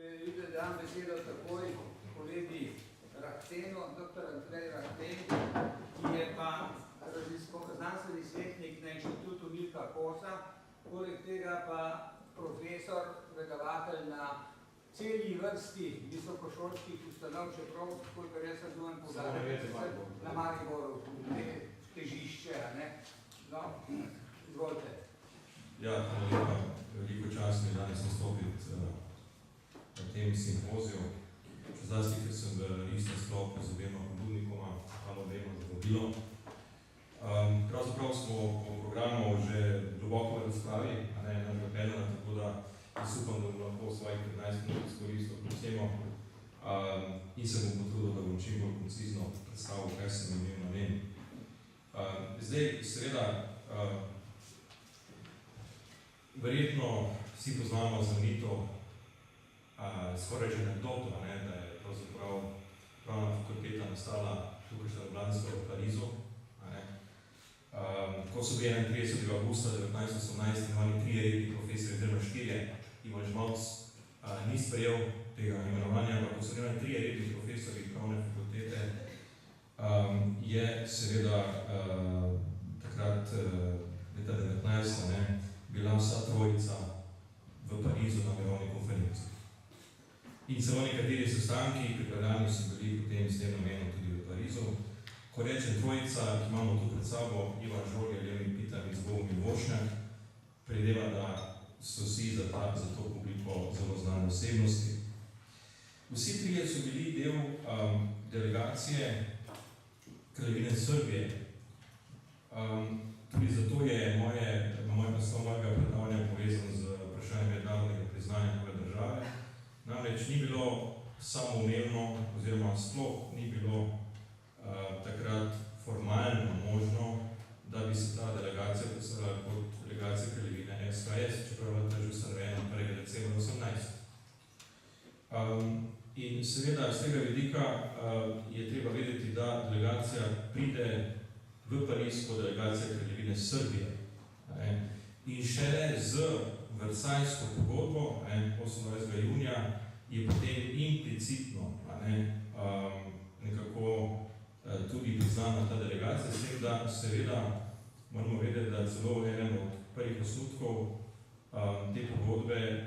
Dam besedo takoj kolegi Rahtenu, dr. Andrej Rahten, ki je pa znanstveni svetnik na inštitutu Milka Kosa, poleg tega pa profesor, predavatelj na celi vrsti visokošolskih ustanov, čeprav, kolikor jaz razumem, na Mariboru, težišče, ne? No, izvolite. Ja, hvala lepa. Veliko čas mi danes nastopiti na tem simpoziju. Še zlasti, ker sem v istem sklopu z obema pobudnikoma, hvala obema za vabilo. Pravzaprav smo po programu že globoko v razpravi, a ne nadgledana, tako da jaz upam, da bom lahko svojih 15 minut izkoristil kljub temu in se bom potrudil, da bom čim bolj koncizno predstavil, kaj sem imel namen. Zdaj, seveda, verjetno vsi poznamo znamenito skoraj že anekdoto, da je pravzaprav pravna fakulteta nastala tukaj še v Parizu. Ko so bili 31. augusta 1918 imeli 3 redni profesori, oziroma 4, Ivan Žmalc ni sprejel tega imenovanja, ampak ko so imeli 3 redni profesori pravne fakultete, je seveda takrat leta 19. Bila vsa trojica v Parizu na mirovni konferenci. In celo nekateri sestanki pripravljani so bili potem s tem namenom tudi v Parizu. Ko rečem trojica, ki imamo tu pred sabo, Ivan Žolger, Levin Pitar in Zbogomir Vošnjak, predeva, da so vsi za to publiko zelo znane osebnosti. Vsi trije so bili del delegacije Kraljevine Srbije. Tudi zato je moj naslov mojega predavanja povezan z vprašanjem mednarodnega priznanja nove države. Namreč ni bilo samoumevno, oziroma sploh ni bilo takrat formalno možno, da bi se ta delegacija predstavila kot delegacija Kraljevine SHS, čeprav je že ustanovljena 1. decembra 18. In seveda, z tega vidika je treba vedeti, da delegacija pride v Pariz kot delegacija Kraljevine Srbije. In šele z Versajsko pogodbo 28. junija je potem implicitno nekako tudi priznana ta delegacija, s tem, da seveda moramo vedeti, da celo eden od prvih osnutkov te pogodbe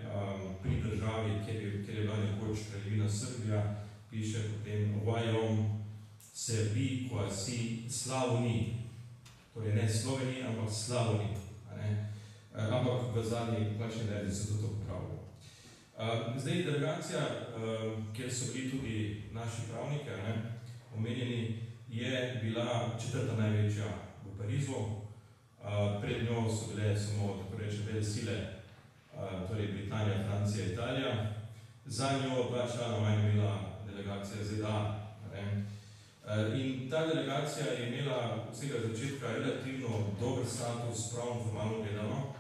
pri državi, kjer je bila nekoč Kraljevina Srbija, piše potem Vajom Srbiji, koja si Slavoni. Torej ne Sloveniji, ampak Slavoni. Ampak v zadnji plačni verziji se to popravlja. Zdaj, delegacija, kjer so bili tudi naši pravniki omenjeni, je bila 4. največja v Parizu. Pred njo so bile samo, tako reče, vele sile, torej Britanija, Francija, Italija. Za njo 2 člana manj imela delegacija ZDA. In ta delegacija je imela vsega začetka relativno dober status, pravno formalno gledano,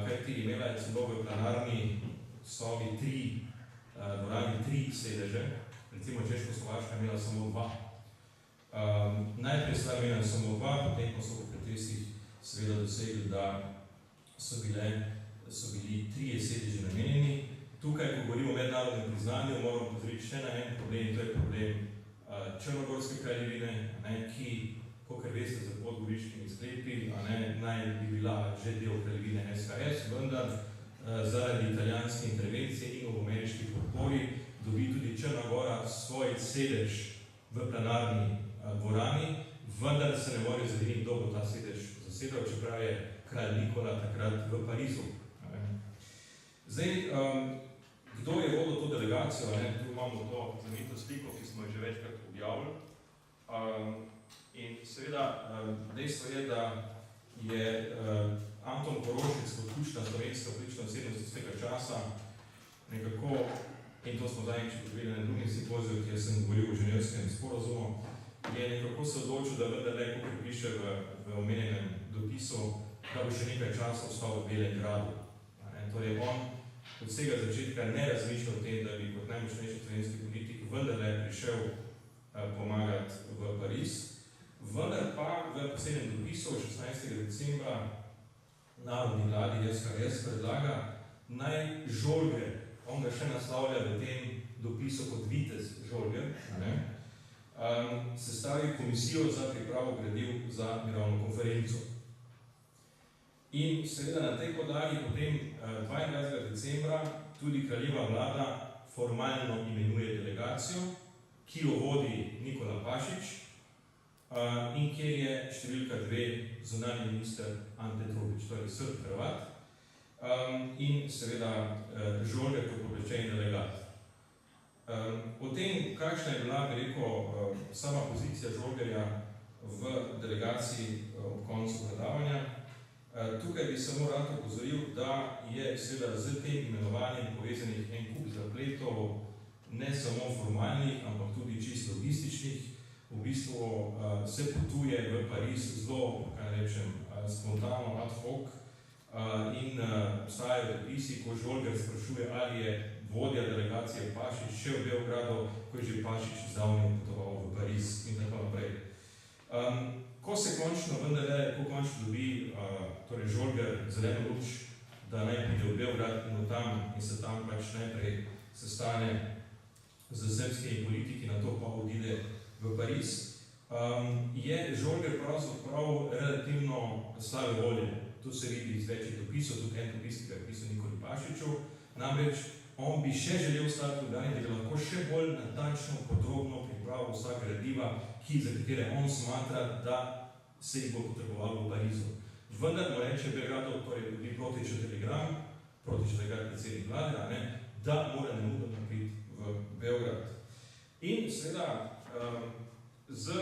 kajti imela je celo v plenarni sobi 3 sedeže, recimo Češko-Slovaška imela samo 2. Najprej sta imela samo 2, potem pa so v pretresih seveda dosegli, da so bili 3 sedeži namenjeni. Tukaj, ko govorimo o mednarodnem priznanju, moramo pozoriti še na en problem, to je problem Črnogorske kraljevine, ki, kakor veste, za podgoriškimi sklepi, naj bi bila že del kraljevine SHS, vendar zaradi italijanske intervencije in v ameriški podpori dobi tudi Črna Gora svoj sedež v plenarni dvorani, vendar se ne more zavediti, kdo bo ta sedež zasedal, čeprav je kralj Nikola takrat v Parizu. Zdaj, kdo je vodil to delegacijo? Tu imamo to znamenito sliko, ki smo jo že večkrat objavili. In seveda, dejstvo je, da je Anton Korošec kot ključna slovenska politična osebnost iz tega časa nekako, in to smo zadnjič ugotovili na drugem simpoziju, kjer sem govoril o ženevskem sporazumu, je nekako se odločil, da vendarle, ko piše v omenjenem dopisu, da bo še nekaj časa ostal v Belem gradu. Torej, on od vsega začetka ne razmišlja o tem, da bi kot najmočnejši slovenski politik vendarle prišel pomagati v Pariz. Vendar pa v posebnem dopisu 16. decembra narodni vladi SHS predlaga naj Žolger on ga še naslavlja v tem dopisu kot vitez Žolger, sestavi komisijo za pripravo gradiv za mirovno konferenco. In seveda na tej podlagi potem 22. decembra tudi kraljeva vlada formalno imenuje delegacijo, ki jo vodi Nikola Pašič in kjer je številka 2 zunanji minister Ante Trobič, torej Srb Hrvat, in seveda Žolger kot povlečeni delegat. O tem, kakšna je bila, bi rekel, sama pozicija Žolgerja v delegaciji ob koncu predavanja, tukaj bi samo rad opozoril, da je seveda z tem imenovanjem povezanih en kup zapletov, ne samo formalnih, ampak tudi čisto logističnih. V bistvu se potuje v Pariz zelo, kaj rečem, spontano, ad hoc in obstajajo dopisi, ko Žolger sprašuje, ali je vodja delegacije Pašič še v Beogradu, ko je že Pašič zdavnje potoval v Pariz in tako naprej. Ko se končno vendarle, ko končno dobi torej Žolger zeleno luč, da naj pride v Beograd in tam in se tam pač najprej sestane z srbskimi politiki, na to pa odide v Pariz, je Žolger pravzaprav relativno slabe volje. To se vidi iz večjih dopisov, tudi en dopis, ki ga je pisal Nikoli Pašiču. Namreč, on bi še želel stati v Ljubljani, da bi lahko še bolj natančno, podrobno pripravil vsa gradiva, za katere on smatra, da se jih bo potrebovalo v Parizu. Vendar mu reče Beogradu, torej bi protičil telegram, protičil takrat predsednik vlade, da mora nemudoma priti v Beograd. In seveda, z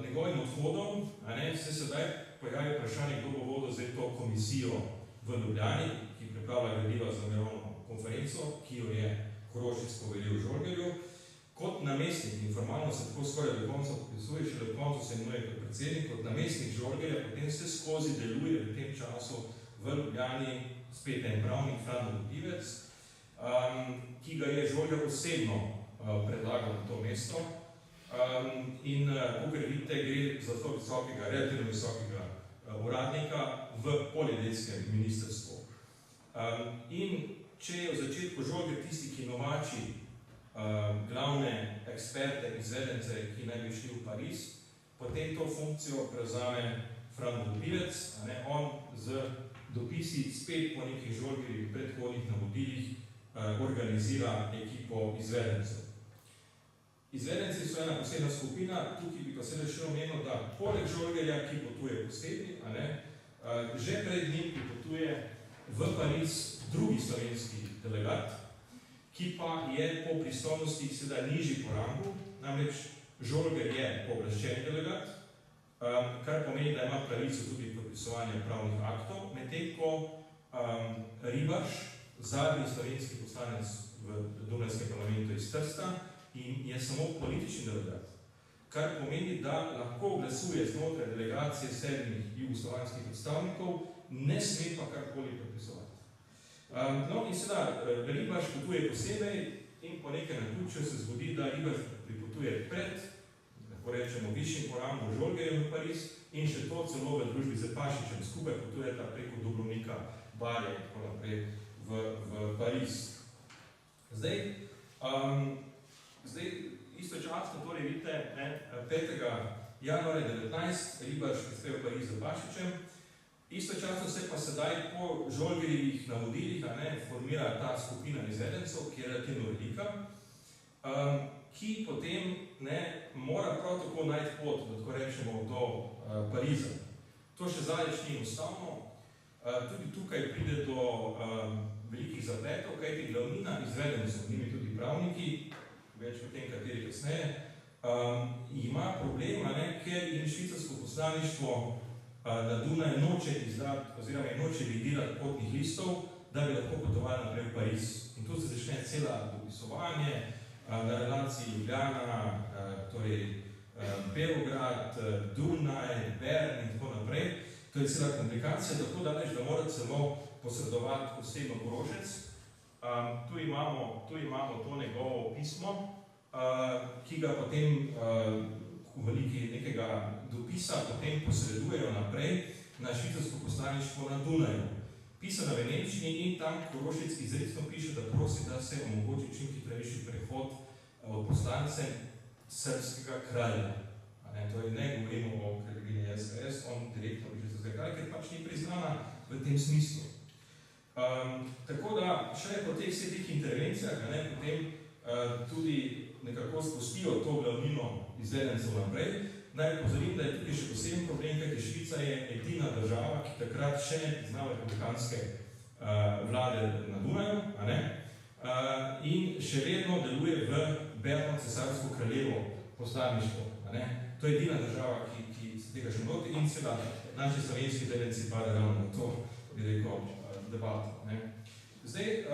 njegovim odhodom se sedaj pojavi vprašanje, kdo bo vodil zdaj to komisijo v Ljubljani, ki pripravlja gradiva za mirovno konferenco, ki jo je Korošec poveril Žolgerju. Kot namestnik, in formalno se tako skoraj do konca popisuje, še do konca se imenuje kot predsednik, kot namestnik Žolgerja, potem vse skozi deluje v tem času v Ljubljani spet en pravnik Frano Vodivec, ki ga je Žolger osebno predlagal na to mesto. In kakor vidite, gre za to visokega, relativno visokega uradnika v polidelskem ministrstvu. In če je v začetku Žolger tisti, ki novači glavne eksperte, izvedence, ki naj bi šli v Pariz, potem to funkcijo prevzame Fran Vodivec, on z dopisi spet po nekih Žolgerjih predhodnih navodilih organizira ekipo izvedencev. Izvedenci so ena posebna skupina, tukaj bi pa seveda še omenil, da poleg Žolgerja, ki potuje posebni, že pred njim pripotuje v Pariz drugi slovenski delegat, ki pa je po pristojnosti seveda nižji po rangu, namreč Žolger je pooblaščeni delegat, kar pomeni, da ima pravico tudi podpisovanja pravnih aktov, medtem ko Ribaš, zadnji slovenski poslanec v Dunajskem parlamentu iz Trsta, in je samo politični delegat, kar pomeni, da lahko glasuje znotraj delegacije 7 jugoslovanskih predstavnikov, ne sme pa karkoli podpisovati. No in seveda, Ribaš potuje posebej in po nekaj naključju se zgodi, da Ribaš pripotuje pred, lahko rečemo, višjim po rangu Žolgerjem v Pariz in še to celo v družbi z Pašičem skupaj potujeta preko Dubrovnika, Barje in tako naprej v Pariz. Zdaj, istočasno, torej vidite, 5. januarja 19, Ribaš prispeva v Pariz z Pašičem, istočasno se pa sedaj po Žolgerjevih navodilih formira ta skupina izvedencev, ki je relativno velika, ki potem mora prav tako najti pot, da tako rečemo, do Pariza. To še zdaleč ni enostavno, tudi tukaj pride do velikih zapletov, kajti glavnina izvedencev, njimi tudi pravniki, več o tem, kateri kasneje, ima problem, ker jim švicarsko poslaništvo na Dunaj noče izdati, oziroma noče vidirati potnih listov, da bi lahko potovali naprej v Pariz. In tu se začne cela dopisovanje na relaciji Ljubljana, torej Beograd, Dunaj, Bern in tako naprej. To je cela komplikacija, tako daleč, da mora celo posredovati osebno Korošec. Tu imamo to njegovo pismo, ki ga potem v veliki nekega dopisa potem posredujejo naprej na švicarsko poslaništvo na Dunaju. pisana v nemščini in tam Korošec izrecno piše, da prosi, da se omogoči čim hitrejši prehod od poslance srbskega kralja. Torej ne govorimo o kraljevini SHS, on direktno piše srbskega kralja, ker pač ni priznana v tem smislu. Tako da še po teh vseh intervencijah potem tudi nekako spustijo to glavnino izvedencev naprej. Naj pozorim, da je tukaj še poseben problem, kajti Švica je edina država, ki takrat še ne priznava republikanske vlade na Dunaju, in še vedno deluje v Berno cesarsko kraljevo poslaništvo. To je edina država, ki se tega še noti in seveda naši slovenski izvedenci pade ravno na to, bi rekel, debato. Zdaj,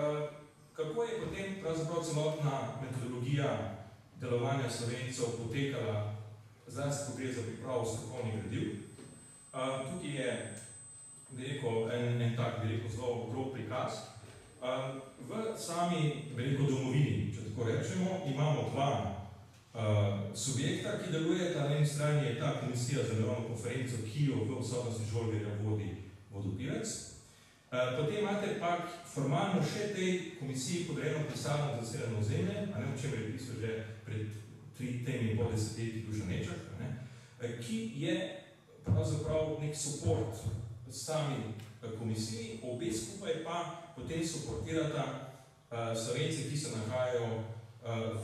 kako je potem pravzaprav celotna metodologija delovanja Slovencev potekala, zlasti ko gre za pripravo strokovnih gradiv? Tukaj je, bi rekel, en tak, bi rekel, zelo grob prikaz. V sami, bi rekel, domovini, če tako rečemo, imamo dva subjekta, ki delujeta. Na eni strani je ta komisija za mirovno konferenco, ki jo v odsotnosti Žolgerja vodi vodopilec. Potem imate pa formalno še tej komisiji podrejeno pisarno za zasedeno ozemlje, o čemer je pisal že pred 3,5 desetletji Dušan Nečak, ki je pravzaprav nek support sami komisiji, obe skupaj pa potem supportirata Slovenci, ki se nahajajo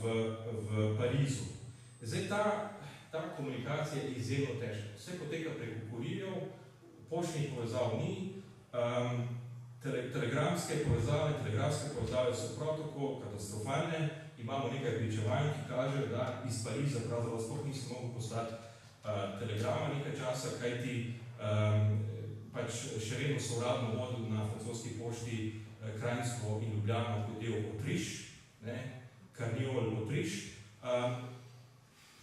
v Parizu. Zdaj, ta komunikacija je izjemno težka. Vse poteka preko kurirjev, poštnih povezav ni, telegramske povezave so prav tako katastrofalne. Imamo nekaj pričevanj, ki kažejo, da iz Pariza pravzaprav sploh niso mogli poslati telegrama nekaj časa, kajti pač še vedno so uradno vodili na francoski pošti Kranjsko in Ljubljano kot del Otriš, Karniol Otriš.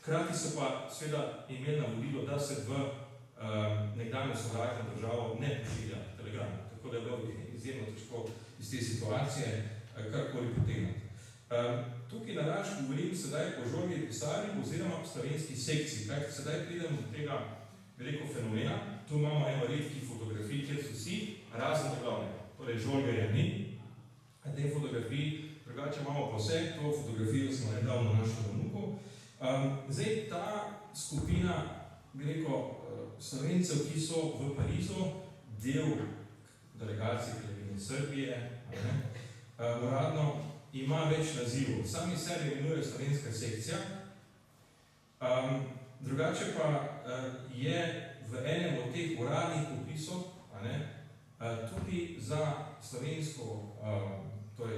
Hkrati so pa seveda imeli navodilo, da se v nekdanjo sovražno državo ne pošilja telegram. Tako da je bilo izjemno težko iz te situacije karkoli potegnati. Tukaj narač govorim sedaj o Žolgerjevi pisarni oziroma slovenski sekciji. Kajti sedaj pridemo do tega veliko fenomena. Tu imamo eno redkih fotografij, kjer so vsi razen glavnega. Torej Žolgerja ni. Te fotografiji, drugače imamo pa vse, to fotografijo smo nedavno našli v Nuku. Zdaj ta skupina, bi rekel, Slovencev, ki so v Parizu, del delegacije Kraljevine Srbije, uradno, ima več nazivov. Sami sebe imenuje slovenska sekcija, drugače pa je v enem od teh uradnih popisov tudi za slovensko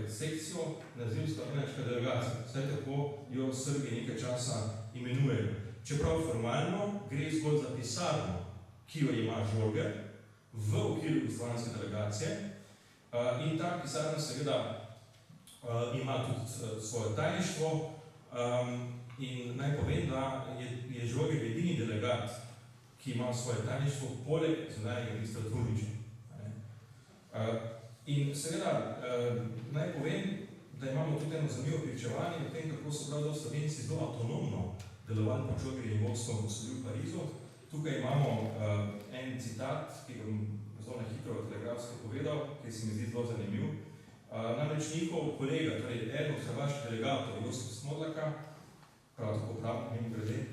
sekcijo naziv slovenska delegacija. Vse tako jo Srbi nekaj časa imenujejo. Čeprav formalno gre zgolj za pisarno, ki jo ima Žolger v okviru jugoslovanske delegacije, in ta pisarna seveda ima tudi svoje tajništvo, in naj povem, da je Žolger edini delegat, ki ima svoje tajništvo poleg zunanjega ministra Turniča. In seveda naj povem, da imamo tudi eno zanimivo pričevanje o tem, kako so pravzaprav Slovenci zelo avtonomno delovali pod Žolgerjevim vodstvom, ko so bili v Parizu. Tukaj imamo en citat, ki bom zelo na hitro telegrafsko povedal, ki se mi zdi zelo zanimiv. Namreč njihov kolega, torej eden od hrvaških delegatov, Josip Smodlaka, prav tako prav, mimo grede,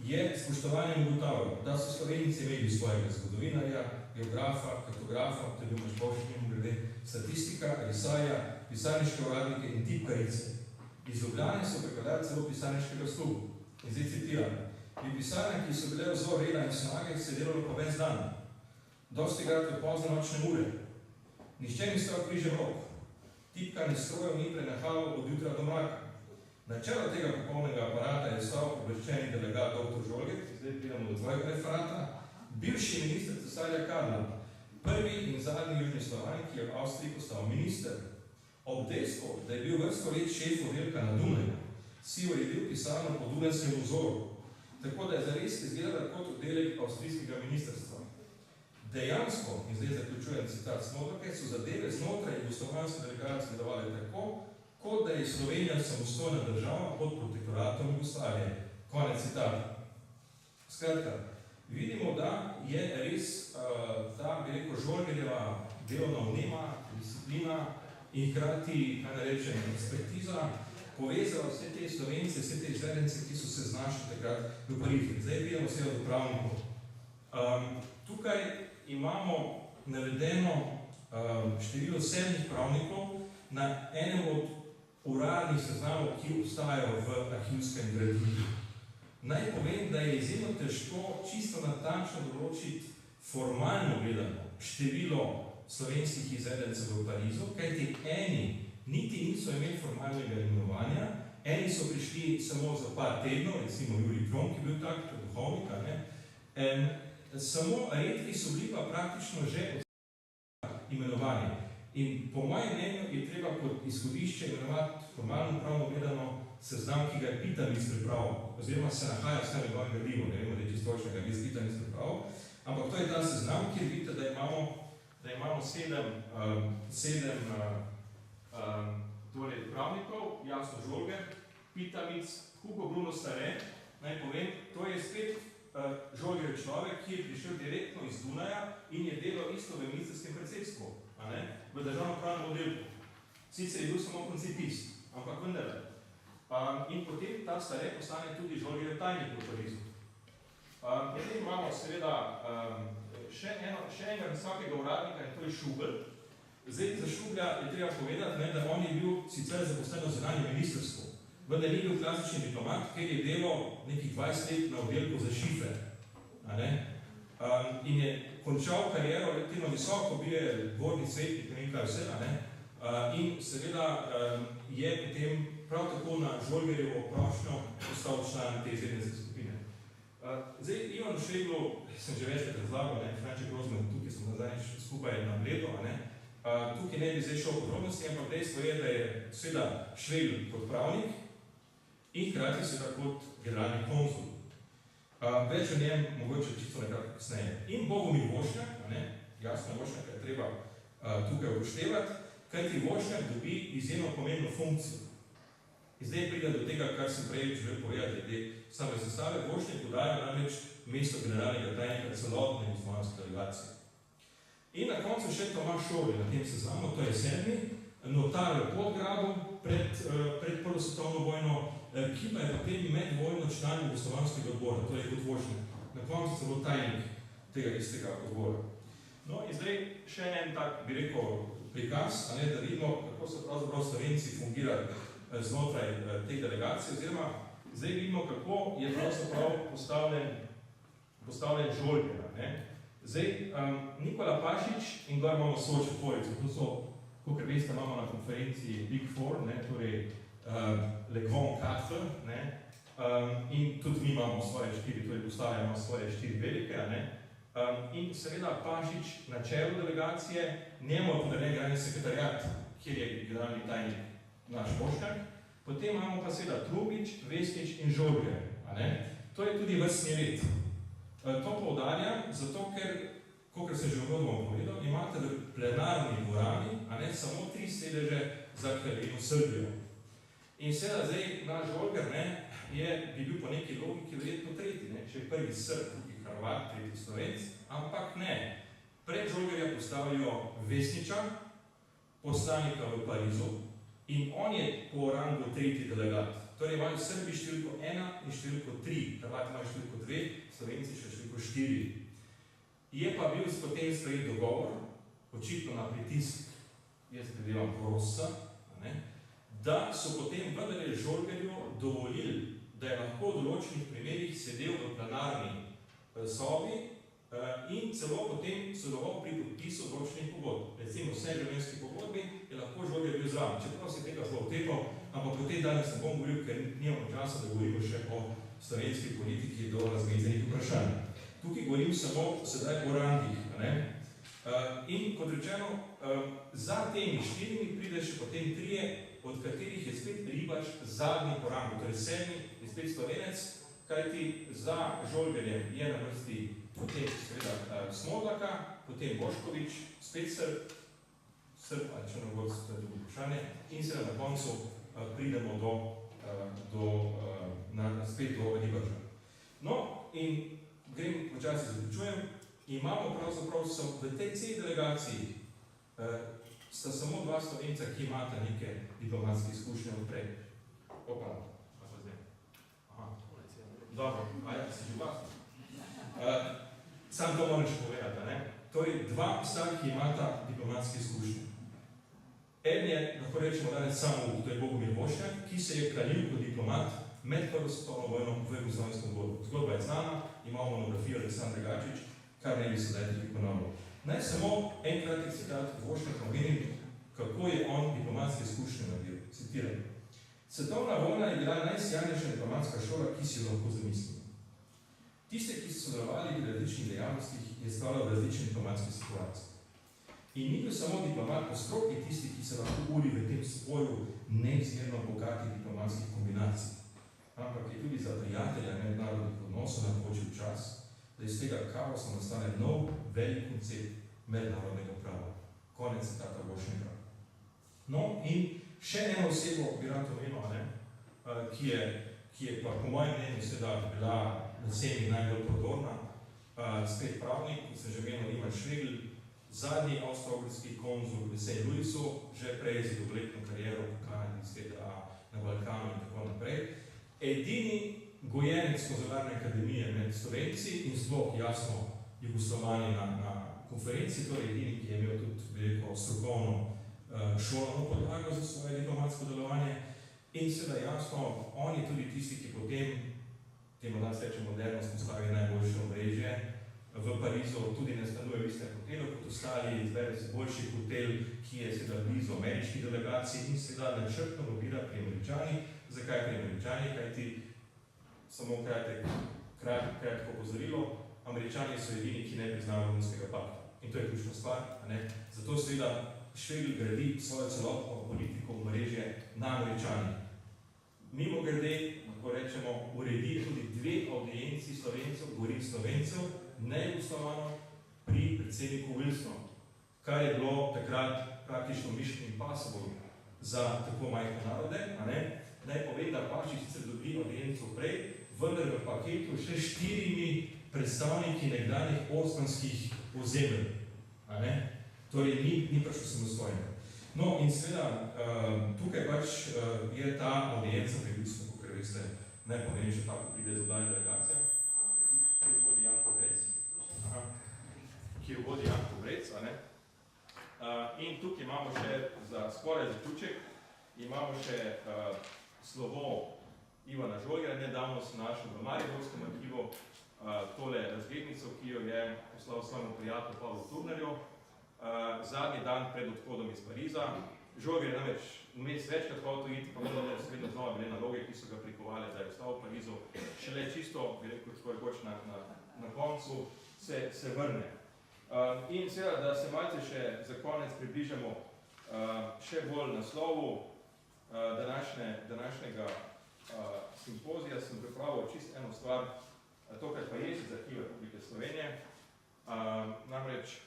je spoštovanjem ugotavljal, da so Slovenci imeli svojega zgodovinarja, geografa, kartografa, to je bil Mačkovšek, mimo grede, statistika, risaja, pisarniške uradnike in tipkarice. Iz Ljubljane so prekladali celo pisarniškega slugu. In zdaj citiram. V pisarnah, ki so bile vzor reda in snage, se je delalo pa ves dan. Dosti krat v pozne nočne ure. Nihče ni stal križem rok. Tipkanje strojev ni prenehalo od jutra do mraka. Na čelo tega popolnega aparata je stal obveščeni delegat dr. Žolger, zdaj pridemo do tvojega referata, bivši minister cesarja Karla, prvi in zadnji južni Slovan, ki je v Avstriji postal minister. Ob dejstvu, da je bil vrsto let šef oddelka na Dunaju, si uredil pisarno po dunajskem vzoru, tako da je zares izgledala kot oddelek avstrijskega ministrstva. Dejansko, in zdaj zaključujem citat Smodlake, so zadeve znotraj jugoslovanske delegacije delovale tako, kot da je Slovenija samostojna država pod protektoratom Jugoslavije. Konec citata. Skratka, vidimo, da je res ta, bi rekel, Žolgerjeva delovna vnema, disciplina in hkrati, kaj ne rečem, ekspertiza, povezala vse te Slovence, vse te izvedence, ki so se znašli takrat v Parizu. Zdaj pridemo seveda do pravnikov. Tukaj imamo navedeno število 7 pravnikov na enem od uradnih seznamov, ki obstajajo v arhivskem gradivu. Naj povem, da je izjemno težko čisto natančno določiti formalno gledano število slovenskih izvedencev v Parizu, kajti eni niti niso imeli formalnega imenovanja, eni so prišli samo za par tednov, recimo Jurij Kron, ki je bil tak, to je duhovnik, samo redki so bili pa praktično že imenovani. In po mojem mnenju je treba kot izhodišče imenovati formalno pravno gledano seznam, ki ga je Pitamic pripravil, oziroma se nahaja vse v njegovem gradivu, ne vemo, da je čisto točnega, bi Pitamic pripravil, ampak to je ta seznam, kjer vidite, da imamo 7 pravnikov, Jasno Žolger, Pitamic, Hugo Bruno Stare, naj povem, to je spet Žolger človek, ki je prišel direktno iz Dunaja in je delal isto v ministrskem predsedstvu, v državno-pravnem oddelku. Sicer je bil samo koncipist, ampak vendar. In potem ta Stare postane tudi Žolgerjev tajnik v Parizu. Potem imamo seveda še enega visokega uradnika in to je Šubl. Zdaj za Šublja je treba povedati, da on je bil sicer zaposlen v zunanjem ministrstvu, vendar ni bil klasični diplomat, ker je delal nekih 20 let na oddelku za šifre. In je končal kariero relativno visoko, bil je dvorni svetnik, ne vem kaj vse, in seveda je potem prav tako na Žolgerjevo prošnjo postal član te izvedenske skupine. Zdaj, Ivan Šeglu, sem že večkrat razlagal, Franček Rozman, tukaj smo nazaj skupaj na Bledu, tukaj ne bi zdaj šel v podrobnosti, ampak dejstvo je, da je seveda Švegl kot pravnik in hkrati seveda kot generalni konzul. Več o njem mogoče čisto nekako kasneje. In Bogomir Vošnjak, jasno Vošnjaka je treba tukaj upoštevati, kajti Vošnjak dobi izjemno pomembno funkcijo. In zdaj pride do tega, kar sem prej želel povedati, glede same sestave. Vošnjak podaja namreč mesto generalnega tajnika celotne muslimanske delegacije. In na koncu še Tomaž Šorli na tem seznamu, to je 7. notar v Podgradu pred Prvo svetovno vojno, ki pa je potem medvojno član jugoslovanskega odbora, to je kot Vošnjak. Na koncu celo tajnik tega istega odbora. No in zdaj še en tak, bi rekel, prikaz, da vidimo, kako so pravzaprav Slovenci fungirali znotraj te delegacije, oziroma zdaj vidimo, kako je pravzaprav postavljen Žolger. Zdaj, Nikola Pašič in gor imamo svojo četvorico. To so, kakor veste, imamo na konferenciji Big Four, torej Le Grand Quatre, in tudi mi imamo svoje 4, torej Postavlja ima svoje 4 velike, in seveda Pašič na čelu delegacije, njemu je podeljen generalni sekretariat, kjer je generalni tajnik naš Vošnjak, potem imamo pa seveda Trubič, Vesnič in Žolger. To je tudi vrstni red. To poudarjam, zato ker, kakor sem že uvodoma povedal, imate v plenarni dvorani samo 3 sedeže za Kraljevino Srbijo. In seveda zdaj naš Žolger bi bil po neki logiki verjetno tretji, če je prvi Srb, drugi Hrvat, tretji Slovenc, ampak ne. Pred Žolgerja postavijo Vesniča, poslanika v Parizu, in on je po rangu tretji delegat. Torej imajo Srbi številko 1 in številko 3, Hrvati imajo številko 2, Slovenci še številko 4. Je pa bil potem sprejet dogovor, očitno na pritisk, jaz predevam Porosa, da so potem vendarle Žolgerju dovolili, da je lahko v določenih primerih sedel v plenarni sobi in celo potem sodeloval pri podpisu določenih pogodb. Recimo vse življenjske pogodbe je lahko Žolger bil zraven, čeprav se tega zelo otepal, ampak po tej danes ne bom govoril, ker nimamo časa, da govorimo še o slovenski politiki do razgledanih vprašanj. Tukaj govorim samo sedaj o rangih. In kot rečeno, za temi 4 pride še potem 3, od katerih je spet Ribaš zadnji po rangu, torej 7 je spet Slovenec, kajti za Žolgerjem je na vrsti potem seveda Smodlaka, potem Boškovič, spet Srb ali Črnogorc, to je drugo vprašanje, in seveda na koncu pridemo spet do Ribaža. No, in grem počasi zaključujem, imamo pravzaprav v tej delegaciji sta samo dva Slovenca, ki imata neke diplomatske izkušnje odprej. Opa, kaj pa zdaj? Aha, dobro, ajde, si že glasno. Sam to moram še povedati, ne? Torej, dva psa, ki imata diplomatske izkušnje. En je, lahko rečemo danes samo, to je Bogomir Vošnjak, ki se je kralil kot diplomat med prvo svetovno vojno v Jugoslavijskem vojnu. Zgodba je znana, imamo monografijo Aleksandra Gačič, kar ne bi se letih ponavljal. Naj samo en kratek citat Vošnjaka omenim, kako je on diplomatske izkušnje naredil. Citiram. Svetovna vojna je bila najsjajnejša diplomatska šola, ki si jo lahko zamislimo. Tiste, ki so sodelovali v različnih dejavnostih, je stala v različnih diplomatskih situacijah. In ni bil samo diplomat po stroki tisti, ki se lahko uri v tem spoju neizmerno bogatih diplomatskih kombinacij, ampak je tudi za prijatelja mednarodnih odnosov napočil čas, da iz tega kaosa nastane nov, velik koncept mednarodnega prava. Konec citata Vošnjaka. No, in še eno osebo bi rad omenil, ki je pa po mojem mnenju seveda bila na sceni najbolj prodorna, spet pravnik, kot sem že omenil, Ivan Švegl, zadnji avstro-ogrski konzul v St. Louisu, že prej z dolgoletno kariero v Kanadi, ZDA, na Balkanu in tako naprej. Edini gojenec konzularne akademije med Slovenci in sploh jasno Jugoslovani na konferenci, torej edini, ki je imel tudi veliko strokovno šolano podlago za svoje diplomatsko delovanje. In seveda jasno, on je tudi tisti, ki potem, temu danes reče moderno, spostavi najboljše omrežje v Parizu, tudi ne stanuje v istem hotelu kot ostali, izbere se boljši hotel, ki je seveda blizu ameriških delegacij in seveda načrtno lobira pri Američani. Zakaj pri Američani? Kajti samo kratko opozorilo, Američani so edini, ki ne priznajo Romunskega pakta. In to je ključna stvar, ne? Zato seveda Švegl gradi svojo celotno politiko omrežje na Američani. Mimo grede, lahko rečemo, uredi tudi dve audienci Slovencev, govorim Slovencev, ne Jugoslavano, pri predsedniku Wilsonu, kar je bilo takrat praktično mission impossible za tako majhne narode, Naj povem, da Pašič sicer dobi audienco prej, vendar v paketu še 4 predstavniki nekdanjih osmanskih ozemelj. Torej, ni prišlo samostojno. No, in seveda, tukaj pač je ta audienca pri Wilsonu, kakor veste, najpomembnejša tako pride z oddanje delegacija, ki jo vodi Janko Brec, in tukaj imamo še, za skoraj zaključek, imamo še slovo Ivana Žolja, nedavno sem našel v Mariborskem arhivu tole razglednico, ki jo je poslal svojemu prijatelju Pavlu Turnerju, zadnji dan pred odhodom iz Pariza. Žolger je namreč vmes večkrat hotel iti, pa vendar so vedno znova bile naloge, ki so ga prikovali, da je ostal v Parizu. Šele čisto, bi rekel, tako rekoč na koncu, se vrne. In seveda, da se malce še za konec približamo še bolj naslovu današnjega simpozija, sem pripravil čisto eno stvar, tokrat pa je iz Arhiva Republike Slovenije. Namreč,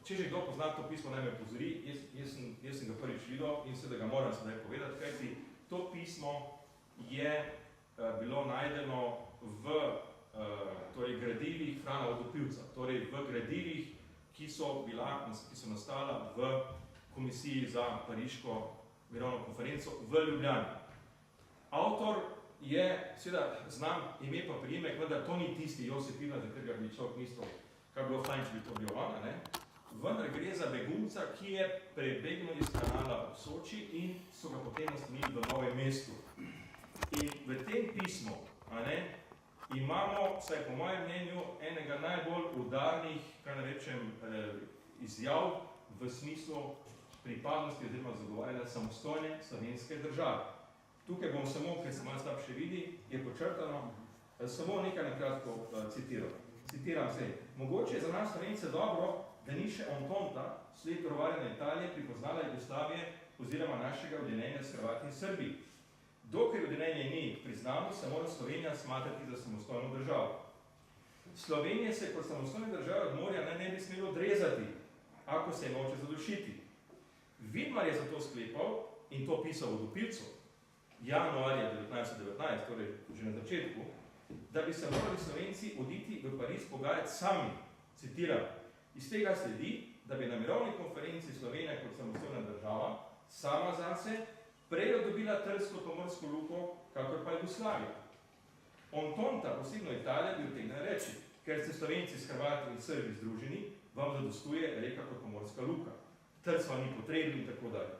če že kdo pozna to pismo, naj me pozori, jaz sem ga prvič videl in seveda ga moram sedaj povedati, kajti to pismo je bilo najdeno v gradivih Frana Vodopivca, torej v gradivih, ki so nastala v Komisiji za pariško mirovno konferenco v Ljubljani. Avtor je, seveda, znam ime pa priimek, vendar to ni tisti Josip Ivan, za katerega bi človek mislil, kar bilo fajn, če bi to bil on, vendar gre za begunca, ki je prebegnil iz kanala v Soči in so ga potem nastanili v Novem mestu. In v tem pismu imamo, vsaj po mojem mnenju, enega najbolj udarnih, kaj rečem, izjav v smislu pripadnosti oziroma zagovarjanja samostojne slovenske države. Tukaj bom samo, ker se malo slabše vidi, je počrtano, samo nekaj nakratko citiral. Citiram se, mogoče je za nas Slovence dobro, da ni še Antonta, sled provarjanja Italije, pripoznala Jugoslavije oziroma našega odjeljenja s Hrvati in Srbi. Dokaj odjeljenje ni priznano, se mora Slovenija smatrati za samostojno državo. Slovenije se kot samostojne države od morja ne bi smelo odrezati, ako se je noče zadušiti. Vidmar je zato sklepal, in to pisal v Vodopivcu, januarja 1919, torej že na začetku, da bi se morali Slovenci oditi v Pariz pogajati sami, Citiram, iz tega sledi, da bi na mirovni konferenci Slovenija kot samostojna država sama zase prej dobila Trsko-Pomorsko luko, kakor pa Jugoslavija. Entente, posebno Italija, bi utegnila reči, ker ste Slovenci s Hrvati in Srbi združeni, vam zadostuje reka kot Pomorska luka. Trst vam ni potrebno in tako dalje.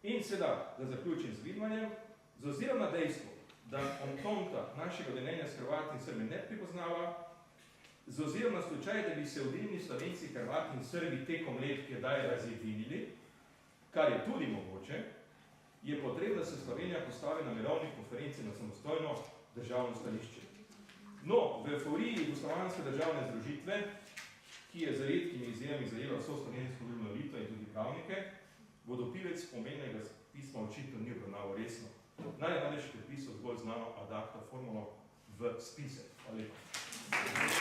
In sedaj, da zaključim z Vidmanjem, z ozirom na dejstvo, da Entente našega deljenja s Hrvati in Srbi ne prepoznava, z ozirom na slučaj, da bi se odinili Slovenci, Hrvati in Srbi tekom let, ki je daj razjedinili, kar je tudi mogoče, je potrebno, da se Slovenija postavi na mirovni konferenci na samostojno državno stališče. No, v euforiji jugoslovanske državne združitve, ki je za redkimi izjemami zajela vso slovensko družbeno elito in tudi pravnike, vodopivec pomenjenega pisma očitno ni obravnaval resno. Naj je namreč prepisal zgolj znano ad acta formulo v spise. Hvala lepa.